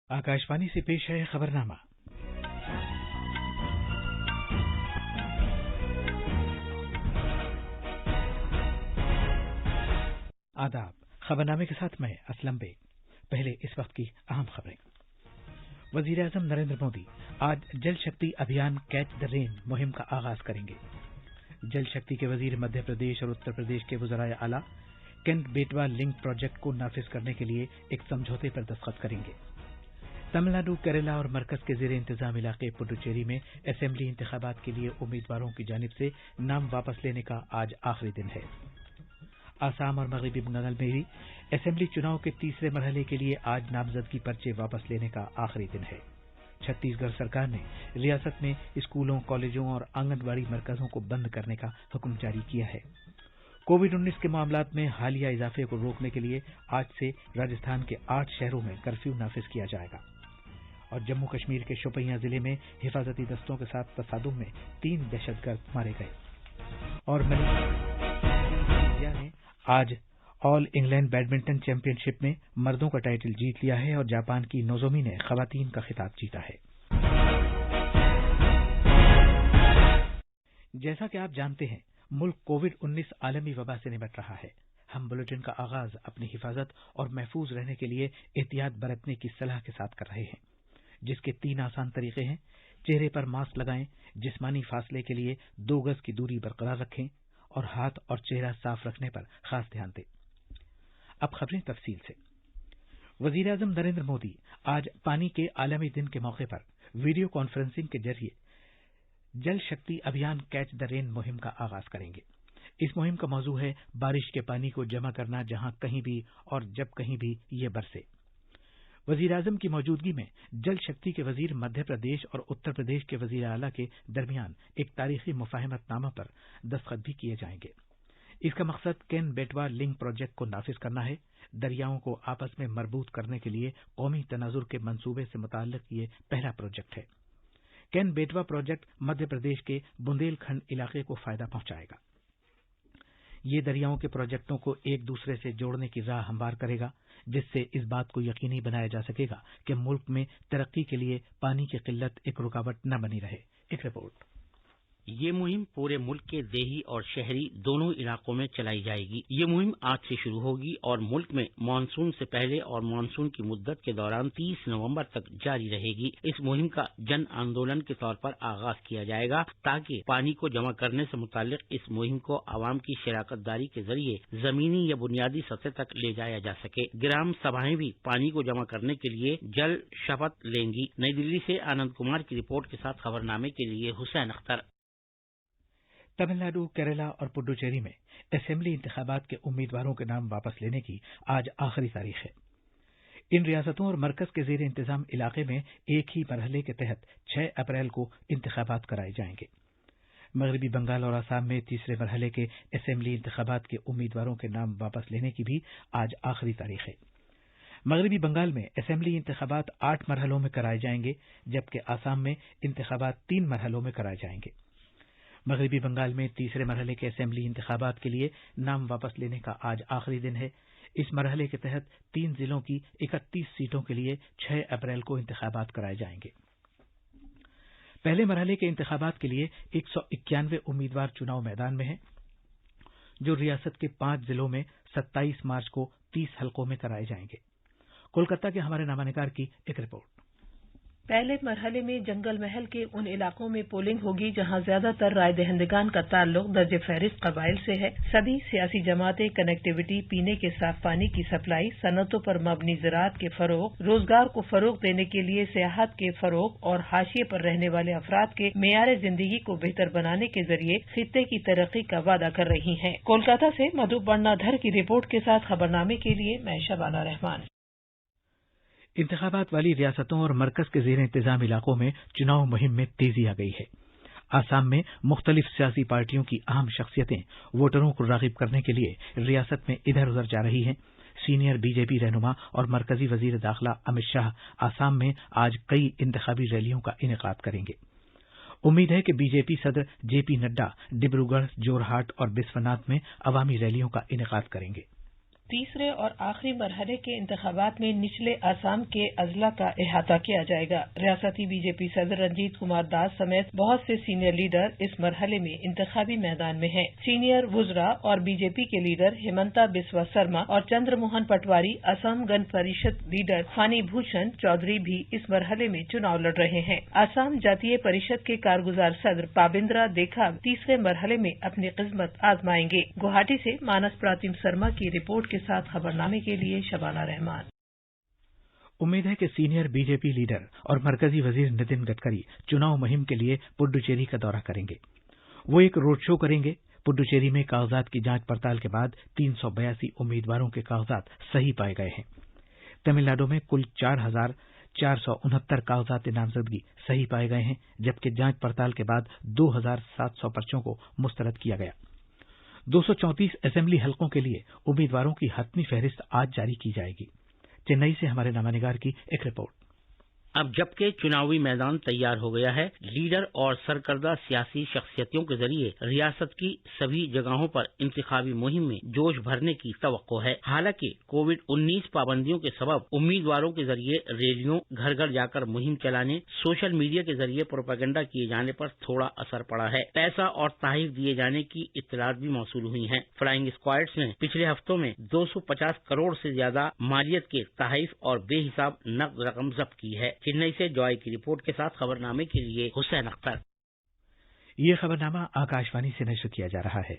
आकाशवाणी से पेश है खबरनामा। आदाब। खबरनामे के साथ मैं असलम बेग। पहले इस वक्त की अहम खबरें। वजीर आजम नरेंद्र मोदी आज जल शक्ति अभियान कैच द रेन मुहिम का आगाज करेंगे। जल शक्ति के वजीर मध्य प्रदेश और उत्तर प्रदेश के वज़राए आला केंट बेटवा लिंक प्रोजेक्ट को नाफिज करने के लिए एक समझौते पर दस्तखत करेंगे। तमिलनाडु, केरला और मरकज के जेर इंतजाम इलाके पुडुचेरी में असेंबली इंतखाबात के लिए उम्मीदवारों की जानिब से नाम वापस लेने का आज आखिरी दिन है। आसाम और मगरबी बंगाल में भी असेंबली चुनाव के तीसरे मरहले के लिए आज नामजदगी पर्चे वापस लेने का आखिरी दिन है। छत्तीसगढ़ सरकार ने रियासत में स्कूलों, कॉलेजों और आंगनबाड़ी मरकजों को बंद करने का हुक्म जारी किया है। कोविड-19 के मामलात में हालिया इजाफे को रोकने के लिए आज से राजस्थान के 8 शहरों में कर्फ्यू नाफिज किया जाएगा। और जम्मू कश्मीर के शोपियां जिले में हिफाजती दस्तों के साथ तसादुम में 3 दहशतगर्द मारे गए। और मलेशिया ने आज ऑल इंग्लैंड बैडमिंटन चैंपियनशिप में मर्दों का टाइटल जीत लिया है और जापान की नोजोमी ने खवातीन का खिताब जीता है। जैसा कि आप जानते हैं, मुल्क कोविड-19 आलमी वबा से निपट रहा है। हम बुलेटिन का आगाज अपनी हिफाजत और महफूज रहने के लिए एहतियात बरतने की सलाह के साथ कर रहे हैं, जिसके 3 आसान तरीके हैं। चेहरे पर मास्क लगाएं, जिस्मानी फासले के लिए 2 गज की दूरी बरकरार रखें और हाथ और चेहरा साफ रखने पर खास ध्यान दें। अब खबरें तफसील से। वजीर आजम नरेंद्र मोदी आज पानी के आलमी दिन के मौके पर वीडियो कॉन्फ्रेंसिंग के जरिए जल शक्ति अभियान कैच द रेन मुहिम का आगाज करेंगे। इस मुहिम का मौजू है बारिश के पानी को जमा करना, जहां कहीं भी और जब कहीं भी ये बरसे। वजीर आजम की मौजूदगी में जल शक्ति के वजीर मध्य प्रदेश और उत्तर प्रदेश के वजीर आला के दरमियान एक तारीखी मुफाहमतनामा पर दस्तखत भी किए जाएंगे। इसका मकसद केन बेटवा लिंक प्रोजेक्ट को नाफिज करना है। दरियाओं को आपस में मरबूत करने के लिए कौमी तनाजुर के मंसूबे से मुताल्लिक ये पहला प्रोजेक्ट है। केन बेटवा प्रोजेक्ट मध्य प्रदेश के बुंदेलखंड इलाके को फायदा पहुंचाएगा। ये दरियाओं के प्रोजेक्टों को एक दूसरे से जोड़ने की राह हमवार करेगा, जिससे इस बात को यकीनी बनाया जा सकेगा कि मुल्क में तरक्की के लिए पानी की किल्लत एक रुकावट न बनी रहे। एक रिपोर्ट। ये मुहिम पूरे मुल्क के देही और शहरी दोनों इलाकों में चलाई जाएगी। ये मुहिम आज से शुरू होगी और मुल्क में मानसून से पहले और मानसून की मुद्दत के दौरान 30 नवंबर तक जारी रहेगी। इस मुहिम का जन आंदोलन के तौर पर आगाज किया जाएगा, ताकि पानी को जमा करने से मुताल्लिक इस मुहिम को आवाम की शराकत दारी के जरिए जमीनी या बुनियादी सतह तक ले जाया जा सके। ग्राम सभाएं भी पानी को जमा करने के लिए जल शपथ लेंगी। नई दिल्ली से आनंद कुमार की रिपोर्ट के साथ खबरनामे के लिए हुसैन अख्तर। तमिलनाडु, केरला और पुडुचेरी में असेंबली इंतखाबात के उम्मीदवारों के नाम वापस लेने की आज आखिरी तारीख है। इन रियासतों और मरकज के जेर इंतजाम इलाके में एक ही मरहले के तहत 6 अप्रैल को इंतखाबात कराए जाएंगे। मगरबी बंगाल और आसाम में तीसरे मरहले के असेंबली इंतखाबात के उम्मीदवारों के नाम वापस लेने की भी आज आखिरी तारीख है। मगरबी बंगाल में असेंबली इंतखाबात 8 मरहलों में कराए जाएंगे, जबकि आसाम में इंतखाबात 3 मरहलों में कराए जाएंगे। मगरबी बंगाल में तीसरे मरहले के असेंबली इंतखाबात के लिए नाम वापस लेने का आज आखिरी दिन है। इस मरहले के तहत 3 जिलों की 31 सीटों के लिए 6 अप्रैल को इंतखाबात कराए जाएंगे। पहले मरहले के इंतखाबात के लिए 191 उम्मीदवार चुनाव मैदान में हैं, जो रियासत के 5 जिलों में 27 मार्च को 30 हलकों में कराए जाएंगे। कोलकाता के हमारे नामानिकार की एक रिपोर्ट। पहले मरहले में जंगल महल के उन इलाकों में पोलिंग होगी जहां ज्यादातर राय दहिंदगान का ताल्लुक दर्ज फहरिस्त कबाइल से है। सभी सियासी जमातें कनेक्टिविटी, पीने के साफ पानी की सप्लाई, सनतों पर मबनी ज़राअत के फरोग, रोजगार को फरोग देने के लिए सियाहत के फरोग और हाशिए पर रहने वाले अफराद के मेयार जिंदगी को बेहतर बनाने के जरिए खित्ते की तरक्की का वादा कर रही हैं। कोलकाता से मधु बन्नाधर की रिपोर्ट के साथ खबरनामे के लिए मैं शबाना रहमान। इंतखाबात वाली रियासतों और मरकज के जेर इंतजाम इलाकों में चुनाव मुहिम में तेजी आ गई है। आसाम में मुख्तलिफ सियासी पार्टियों की अहम शख्सियतें वोटरों को राग़िब करने के लिए रियासत में इधर उधर जा रही हैं। सीनियर बीजेपी रहनुमा और मरकजी वजीर दाखिला अमित शाह आसाम में आज कई इंतखाबी रैलियों का इनेकाद करेंगे। उम्मीद है कि बीजेपी सदर जेपी नड्डा डिब्रूगढ़, जोरहाट और बिस्वनाथ में अवामी रैलियों का इनेकाद करेंगे। तीसरे और आखिरी मरहले के इंतखाबात में निचले आसाम के अजला का अहाता किया जाएगा। रियासती बीजेपी सदर रंजीत कुमार दास समेत बहुत से सीनियर लीडर इस मरहले में इंतखाबी मैदान में हैं। सीनियर वुजरा और बीजेपी के लीडर हेमंता बिस्वा शर्मा और चंद्रमोहन पटवारी, असम गण परिषद लीडर फानी भूषण चौधरी भी इस मरहले में चुनाव लड़ रहे हैं। आसाम जातीय परिषद के कारगुजार सदर पाबिंद्रा देखा तीसरे मरहले में अपनी किस्मत आजमाएंगे। गुवाहाटी से मानस प्रातिम शर्मा की रिपोर्ट के साथ खबरनामे के लिए शबाना रहमान। उम्मीद है कि सीनियर बीजेपी लीडर और मरकजी वजीर नितिन गडकरी चुनाव मुहिम के लिए पुडुचेरी का दौरा करेंगे। वो एक रोड शो करेंगे। पुडुचेरी में कागजात की जांच पड़ताल के बाद 382 उम्मीदवारों के कागजात सही पाए गए हैं। तमिलनाडु में कुल 4,469 कागजात नामजदगी सही पाए गए हैं, जबकि जांच पड़ताल के बाद 2,700 पर्चों को मुस्तरद किया गया। 234 असेंबली हलकों के लिए उम्मीदवारों की हतमी फहरिस्त आज जारी की जाएगी। चेन्नई से हमारे नामानिगार की एक रिपोर्ट। अब जबकि चुनावी मैदान तैयार हो गया है, लीडर और सरकर्दा सियासी शख्सियतों के जरिए रियासत की सभी जगहों पर इंतखाबी मुहिम में जोश भरने की तवक्को है। हालांकि कोविड-19 पाबंदियों के सबब उम्मीदवारों के जरिए रैलियों, घर घर जाकर मुहिम चलाने, सोशल मीडिया के जरिए प्रोपेगेंडा किए जाने पर थोड़ा असर पड़ा है। पैसा और तहरीफ दिए जाने की इत्तलात भी मौसूल हुई हैं। फ्लाइंग स्क्वाड्स ने पिछले हफ्तों में 250 करोड़ से ज्यादा मालियत के तहरीफ और बेहिसाब नकद रकम जब्त की है। चेन्नई से जॉय की रिपोर्ट के साथ खबरनामे के लिए हुसैन अख्तर। ये खबरनामा आकाशवाणी से नशर किया जा रहा है।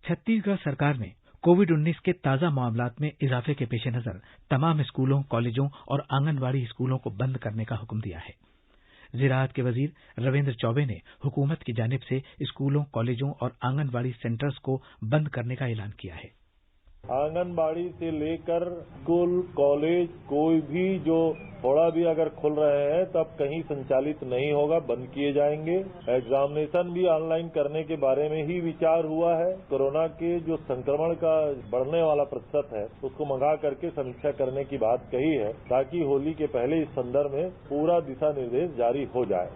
छत्तीसगढ़ सरकार ने कोविड-19 के ताजा मामलात में इजाफे के पेश नजर तमाम स्कूलों, कॉलेजों और आंगनबाड़ी स्कूलों को बंद करने का हुक्म दिया है। ज़राअत के वजीर रविंद्र चौबे ने हुकूमत की जानिब से स्कूलों, कॉलेजों और आंगनबाड़ी सेंटर्स को बंद करने का ऐलान किया है। आंगनबाड़ी से लेकर स्कूल, कॉलेज, कोई भी जो थोड़ा भी अगर खुल रहे हैं तब कहीं संचालित नहीं होगा, बंद किए जाएंगे। एग्जामिनेशन भी ऑनलाइन करने के बारे में ही विचार हुआ है। कोरोना के जो संक्रमण का बढ़ने वाला प्रतिशत है उसको मंगा करके समीक्षा करने की बात कही है, ताकि होली के पहले इस संदर्भ में पूरा दिशा निर्देश जारी हो जाए।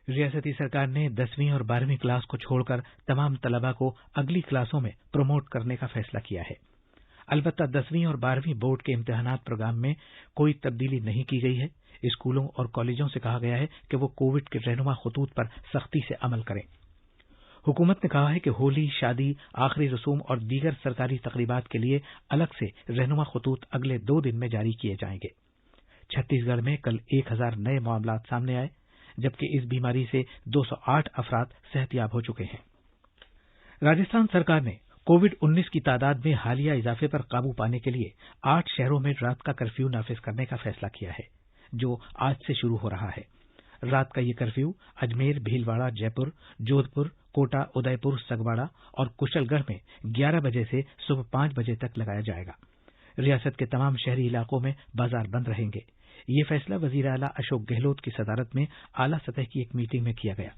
रियासती सरकार ने 10वीं और 12वीं क्लास को छोड़कर तमाम तलबा को अगली क्लासों में प्रमोट करने का फैसला किया है। अलबत्ता 10वीं और 12वीं बोर्ड के इम्तिहानात प्रोग्राम में कोई तब्दीली नहीं की गई है। स्कूलों और कॉलेजों से कहा गया है कि वो कोविड के रहनुमा खतूत पर सख्ती से अमल करें। हुकूमत ने कहा है कि होली, शादी, आखिरी रसूम और दीगर सरकारी तकरीबात के लिए अलग से रहनुमा खतूत अगले 2 दिन में जारी किए जाएंगे। छत्तीसगढ़ में कल 1000 नए मामलात सामने आए, जबकि इस बीमारी से 208 अफराद सेहतयाब हो चुके हैं। राजस्थान सरकार ने कोविड-19 की तादाद में हालिया इजाफे पर काबू पाने के लिए 8 शहरों में रात का कर्फ्यू नाफिज करने का फैसला किया है, जो आज से शुरू हो रहा है। रात का ये कर्फ्यू अजमेर, भीलवाड़ा, जयपुर, जोधपुर, कोटा, उदयपुर, सगवाड़ा और कुशलगढ़ में 11 बजे से सुबह 5 बजे तक लगाया जाएगा। रियासत के तमाम शहरी इलाकों में बाजार बंद रहेंगे। ये फैसला वजीर आला अशोक गहलोत की सदारत में आला सतह की एक मीटिंग में किया गया।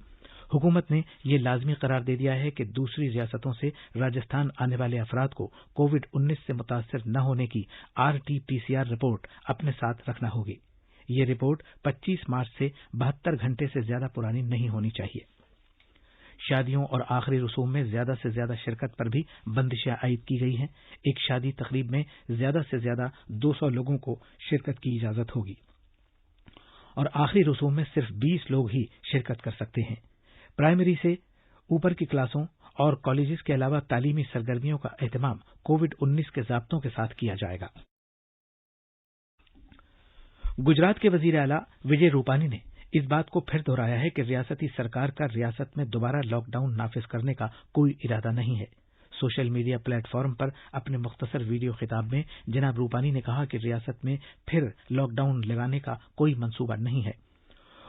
हुकूमत ने यह लाजमी करार दे दिया है कि दूसरी रियासतों से राजस्थान आने वाले अफराद को कोविड-19 से मुतासर न होने की RT-PCR रिपोर्ट अपने साथ रखना होगी। ये रिपोर्ट 25 मार्च से 72 घंटे से ज्यादा पुरानी नहीं होनी चाहिए। शादियों और आखिरी रसूम में ज्यादा से ज्यादा शिरकत पर भी बंदिशें आयद की गई हैं। एक शादी तकरीब में ज्यादा से ज्यादा 200 लोगों को शिरकत की इजाजत होगी और आखिरी रसूम में सिर्फ 20 लोग ही शिरकत कर सकते हैं। प्राइमरी से ऊपर की क्लासों और कॉलेजेस के अलावा तालीमी सरगर्मियों का एहतमाम कोविड-19 के ज़ाब्तों के साथ किया जाएगा। गुजरात के वजीर आला विजय रूपानी ने इस बात को फिर दोहराया है कि रियासती सरकार का रियासत में दोबारा लॉकडाउन नाफिज करने का कोई इरादा नहीं है। सोशल मीडिया प्लेटफॉर्म पर अपने मुख्तसर वीडियो खिताब में जनाब रूपानी ने कहा कि रियासत में फिर लॉकडाउन लगाने का कोई मंसूबा नहीं है।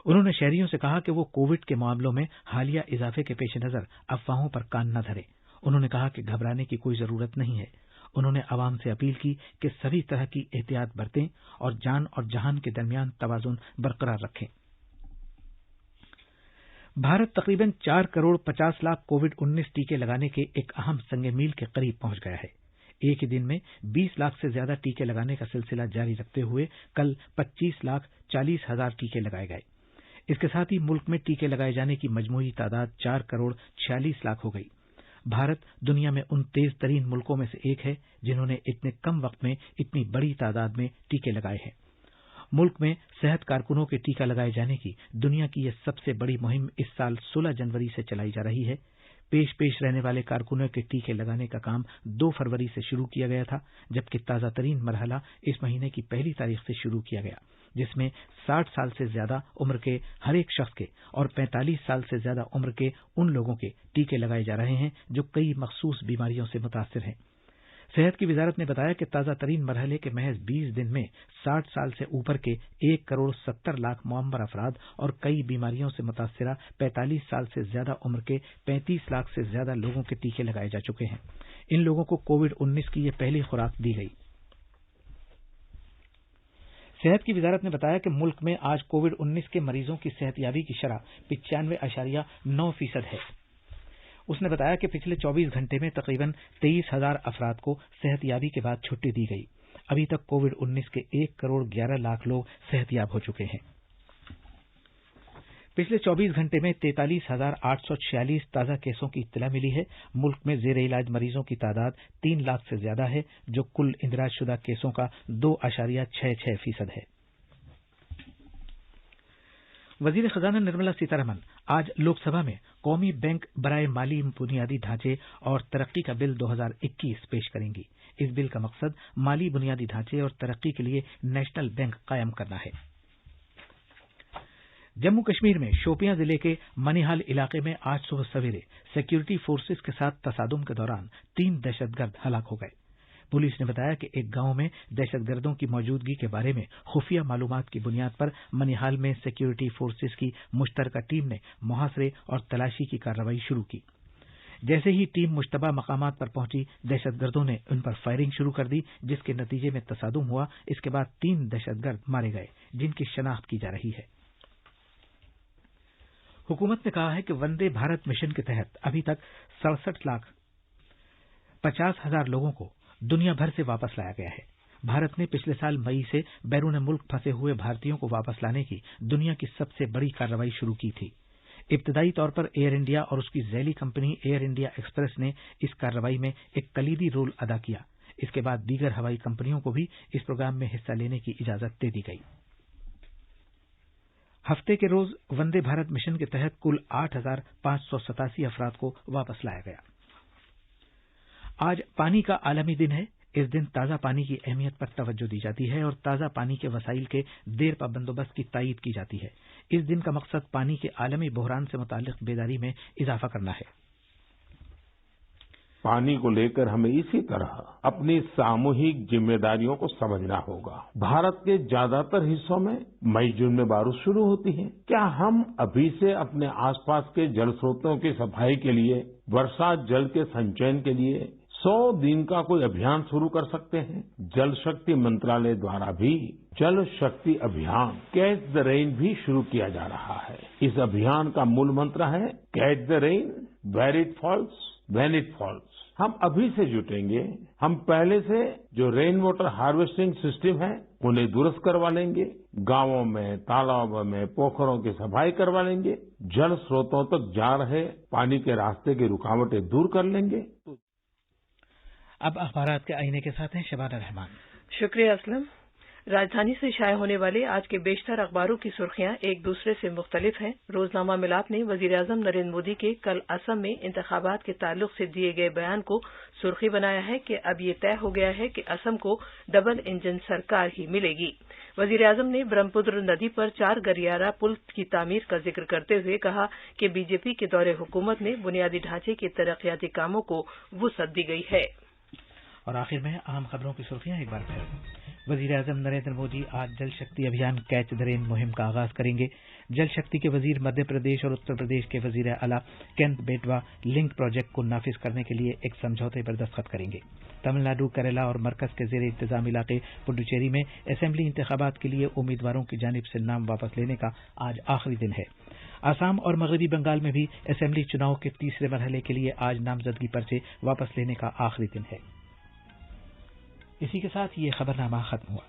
उन्होंने शहरियों से कहा कि वो कोविड के मामलों में हालिया इजाफे के पेश नजर अफवाहों पर कान न धरें। उन्होंने कहा कि घबराने की कोई जरूरत नहीं है। उन्होंने आवाम से अपील की कि सभी तरह की एहतियात बरतें और जान और जहान के दरमियान तवाजुन बरकरार रखें। भारत तकरीबन 4 करोड़ 50 लाख कोविड-19 टीके लगाने के एक अहम संग मील के करीब पहुंच गया है। एक ही दिन में 20 लाख से ज्यादा टीके लगाने का सिलसिला जारी रखते हुए कल 25,40,000 टीके लगाए गए। इसके साथ ही मुल्क में टीके लगाए जाने की मजमूई तादाद 4 करोड़ 46 लाख हो गई। भारत दुनिया में उन तेज तरीन मुल्कों में से एक है जिन्होंने इतने कम वक्त में इतनी बड़ी तादाद में टीके लगाए हैं। मुल्क में सेहत कारकुनों के टीका लगाए जाने की दुनिया की यह सबसे बड़ी मुहिम इस साल 16 जनवरी से चलाई जा रही है। पेश रहने वाले कारकुनों के टीके लगाने का काम 2 फरवरी से शुरू किया गया था, जबकि ताजा तरीन मरहला इस महीने की 1 तारीख से शुरू किया गया, जिसमें 60 साल से ज्यादा उम्र के हर एक शख्स के और 45 साल से ज्यादा उम्र के उन लोगों के टीके लगाए जा रहे हैं जो कई मखसूस बीमारियों से मुतासिर हैं। सेहत की वजारत ने बताया कि ताजा तरीन मरहले के महज 20 दिन में 60 साल से ऊपर के 1,70,00,000 मुअम्मर अफराद और कई बीमारियों से मुतासिरा 45 साल से ज्यादा उम्र के 35 लाख से ज्यादा लोगों के टीके लगाए जा चुके हैं। इन लोगों को कोविड-19 की यह पहली खुराक दी गई। सेहत की वजारत ने बताया कि मुल्क में आज कोविड-19 के मरीजों की सेहतयाबी की शरह 95.9% है। उसने बताया कि पिछले 24 घंटे में तकरीबन 23,000 अफराद को सेहतयाबी के बाद छुट्टी दी गई। अभी तक कोविड-19 के 1,11,00,000 लोग सेहतयाब हो चुके हैं। पिछले 24 घंटे में 43,846 ताजा केसों की इत्तला मिली है। मुल्क में जेर इलाज मरीजों की तादाद 3 लाख से ज्यादा है, जो कुल इंदराजशुदा केसों का 2.66% है। वजीर खजाना निर्मला सीतारमण आज लोकसभा में कौमी बैंक बराए माली बुनियादी ढांचे और तरक्की का बिल 2021 पेश करेंगी। इस बिल का मकसद माली बुनियादी ढांचे और तरक्की के लिए नेशनल बैंक कायम करना है। जम्मू कश्मीर में शोपियां जिले के मनिहाल इलाके में आज सुबह सवेरे सिक्योरिटी फोर्सेस के साथ तसादुम के दौरान 3 दहशतगर्द हलाक हो गए। पुलिस ने बताया कि एक गांव में दहशतगर्दों की मौजूदगी के बारे में खुफिया मालूमात की बुनियाद पर मनिहाल में सिक्योरिटी फोर्सेस की मुश्तरका टीम ने मुहासरे और तलाशी की कार्रवाई शुरू की। जैसे ही टीम मुश्तबा मकामात पर पहुंची, दहशतगर्दों ने उन पर फायरिंग शुरू कर दी, जिसके नतीजे में तसादुम हुआ। इसके बाद 3 दहशतगर्द मारे गए, जिनकी शनाख्त की जा रही है। हुकूमत ने कहा है कि वंदे भारत मिशन के तहत अभी तक 67,50,000 लोगों को दुनिया भर से वापस लाया गया है। भारत ने पिछले साल मई से बैरून मुल्क फंसे हुए भारतीयों को वापस लाने की दुनिया की सबसे बड़ी कार्रवाई शुरू की थी। इब्तदाई तौर पर एयर इंडिया और उसकी झैली कंपनी एयर इंडिया एक्सप्रेस ने इस कार्रवाई में एक कलीदी रोल अदा किया। इसके बाद दीगर हवाई कंपनियों को भी इस प्रोग्राम में हिस्सा लेने की इजाजत दे दी गई। हफ्ते के रोज वंदे भारत मिशन के तहत कुल 8,587 अफराद को वापस लाया गया। आज पानी का आलमी दिन है। इस दिन ताज़ा पानी की अहमियत पर तवज्जो दी जाती है और ताज़ा पानी के वसाइल के देर पा बंदोबस्त की तायीद की जाती है। इस दिन का मकसद पानी के आलमी बहरान से मुताल्लिक बेदारी में इजाफा करना है। पानी को लेकर हमें इसी तरह अपनी सामूहिक जिम्मेदारियों को समझना होगा। भारत के ज्यादातर हिस्सों में मई जून में बारिश शुरू होती है। क्या हम अभी से अपने आसपास के जल स्रोतों की सफाई के लिए, वर्षा जल के संचयन के लिए 100 दिन का कोई अभियान शुरू कर सकते हैं? जल शक्ति मंत्रालय द्वारा भी जल शक्ति अभियान कैच द रेन भी शुरू किया जा रहा है। इस अभियान का मूल मंत्र है catch the rain where it falls when it falls. हम अभी से जुटेंगे। हम पहले से जो रेन वाटर हार्वेस्टिंग सिस्टम है उन्हें दुरुस्त करवा लेंगे। गांवों में, तालाबों में, पोखरों की सफाई करवा लेंगे। जल स्रोतों तक जा रहे पानी के रास्ते की रुकावटें दूर कर लेंगे। अब अखबारात के आईने के साथ हैं शबाना रहमान। शुक्रिया असलम। राजधानी से शाये होने वाले आज के बेशतर अखबारों की सुर्खियां एक दूसरे से मुख्तलिफ हैं। रोजनामा मिलाप ने वजीर-ए-आजम नरेंद्र मोदी के कल असम में इंतखाबात के ताल्लुक से दिए गए बयान को सुर्खी बनाया है कि अब ये तय हो गया है कि असम को डबल इंजन सरकार ही मिलेगी। वजीर-ए-आजम ने ब्रह्मपुत्र नदी पर 4 गलियारा पुल की तामीर का जिक्र करते हुए कहा कि बीजेपी के दौरे हुकूमत में बुनियादी ढांचे के तरक्याती कामों को वुसअत दी गई है। और आखिर में अहम खबरों की सुर्खियां एक बार फिर। वजीर-ए-आजम नरेंद्र मोदी आज जल शक्ति अभियान कैच द रेन मुहिम का आगाज करेंगे। जल शक्ति के वजीर मध्य प्रदेश और उत्तर प्रदेश के वजीर आला केंत बेटवा लिंक प्रोजेक्ट को नाफिज करने के लिए एक समझौते पर दस्तखत करेंगे। तमिलनाडु, केरला और मरकज के जेर इंतजाम इलाके पुडुचेरी में असेंबली इंतखाबात के लिए उम्मीदवारों की जानिब से नाम वापस लेने का आज आखिरी दिन है। आसाम और मगरबी बंगाल में भी असेंबली चुनाव के तीसरे मरहले के लिए आज नामजदगी पर्चे वापस लेने का आखिरी दिन है। इसी के साथ ये खबरनामा खत्म हुआ।